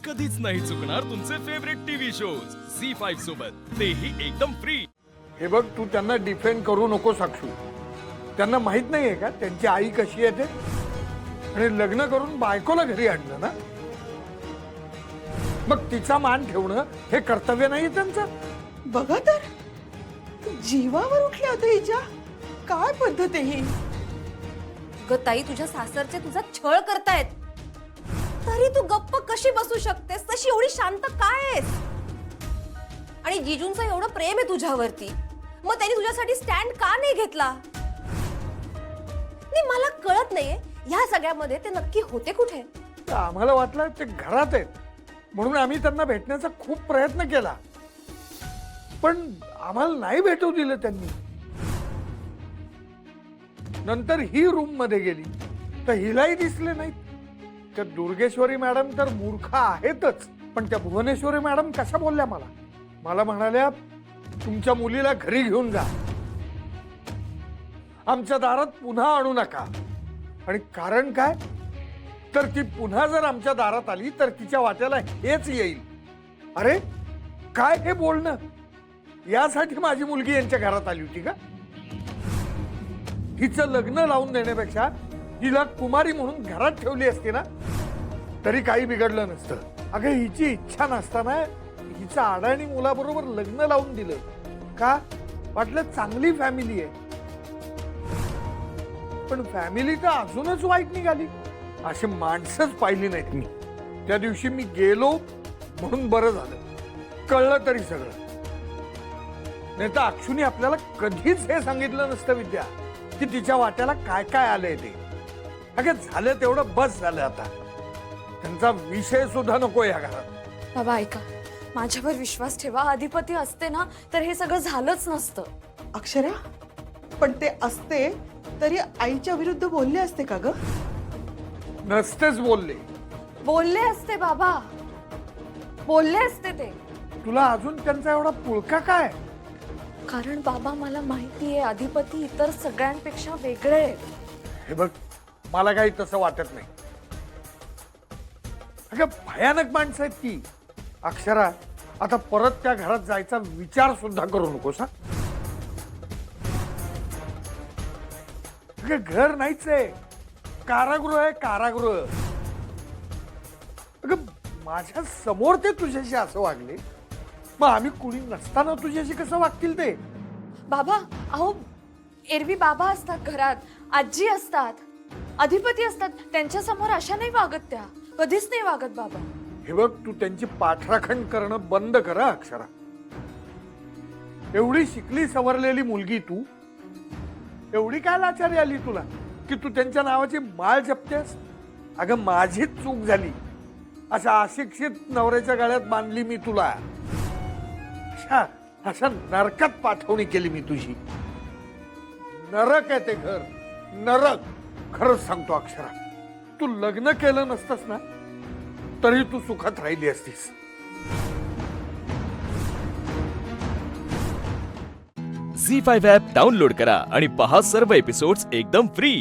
कधीच नाही चुकणार तुमचे फेवरेट टीव्ही शोज झी5 सोबत, तेही एकदम फ्री। हे बघ, तू त्यांना डिफेंड करू नको साक्षू। त्यांना माहित नाहीये का त्यांची आई कशी आहे ते? आणि लग्न करून बायकोला घरी आणलं ना, मग तिचा मान ठेवणं हे कर्तव्य नाही त्यांचं? बघा तर जीवावर उठल्या होत्या हिच्या। काय पद्धत आहे ही? ग ताई, तुझ्या सासरचे तुझा छळ करतायत, तरी तू गप्प कशी बसू शकतेस? तशी एवढी शांत काय आहेस? आणि जिजूंचं एवढं प्रेम आहे तुझ्यावरती, मग त्यांनी तुझ्यासाठी स्टँड का नाही घेतला? नाही, मला कळत नाहीये ह्या सगळ्यामध्ये ते नक्की होते कुठे? आम्हाला वाटलं ते घरात आहेत म्हणून आम्ही त्यांना भेटण्याचा खूप प्रयत्न केला, पण आम्हाला नाही भेटू दिलं त्यांनी। नंतर ही रूम मध्ये गेली तर हिलाही दिसले नाहीत। त्या दुर्गेश्वरी मॅडम तर मूर्ख आहेतच, पण त्या भुवनेश्वरी मॅडम कशा बोलल्या मला म्हणाल्या, तुमच्या मुलीला घरी घेऊन जा, आमच्या दारात पुन्हा आणू नका। आणि कारण काय तर ती पुन्हा जर आमच्या दारात आली तर तिच्या वाट्याला हेच येईल। अरे काय हे बोलणं? यासाठी माझी मुलगी यांच्या घरात आली होती का? हिचं लग्न लावून देण्यापेक्षा हिला कुमारी म्हणून घरात ठेवली असती ना तरी काही बिघडलं नसतं। अगं, हिची इच्छा नसताना हिचं अडाणी मुलाबरोबर लग्न लावून दिलं का? वाटलं चांगली फॅमिली आहे, पण फॅमिली तर अजूनच वाईट निघाली। अशी माणसंच पाहिली नाहीत मी। त्या दिवशी मी गेलो म्हणून बरं झालं, कळलं तरी सगळं। नाही तर अक्षुनी आपल्याला कधीच हे सांगितलं नसतं विद्या की तिच्या वाट्याला काय काय आलंय ते। अगं, झालं तेवढं बस झालं, आता त्यांचा विषय सुद्धा नको या घरात। बाबा ऐका, माझ्यावर विश्वास ठेवा, अधिपती असते ना तर हे सगळं झालंच नसतं। अक्षरा, पण ते असते तरी आईच्या विरुद्ध बोलले असते का ग? नसतेच बोलले। बोलले असते बाबा, बोलले असते ते। तुला अजून त्यांचा एवढा पुळका काय? कारण बाबा, मला माहितीये अधिपती इतर सगळ्यांपेक्षा वेगळे आहेत। हे बघ, मला काही तसं वाटत नाही। अगं, भयानक माणसं आहेत ती। अक्षरा, आता परत त्या घरात जायचा विचार सुद्धा करू नकोस हा। अगं, घर नाहीच आहे, कारागृह आहे, कारागृह। अगं, माझ्या समोर ते तुझ्याशी असं वागले, मग आम्ही कुणी नसताना तुझ्याशी कसं वागतील ते? बाबा अहो, एरवी बाबा असतात घरात, आजी असतात, अधिपती असतात, त्यांच्या समोर अशा नाही वागत त्या, कधीच नाही वागत बाबा। हे बघ, तू त्यांची पाठराखण करणं बंद कर हा, अक्षरा। एवढी शिकली सवरलेली मुलगी तू, एवढी काय लाचारी आली तुला की तू त्यांच्या नावाची माळ जपतेस? अगं, माझीच चूक झाली, अशा अशिक्षित नवऱ्याच्या गळ्यात बांधली मी तुला, अशा नरकात पाठवणी केली मी तुझी। नरक आहे ते घर, नरक। खरंच सांगतो अक्षरा, तू लग्न केलं नसतंस ना तरी तू सुखात राहिली असतीस। झी5 ॲप डाउनलोड करा आणि पहा सर्व एपिसोड्स एकदम फ्री।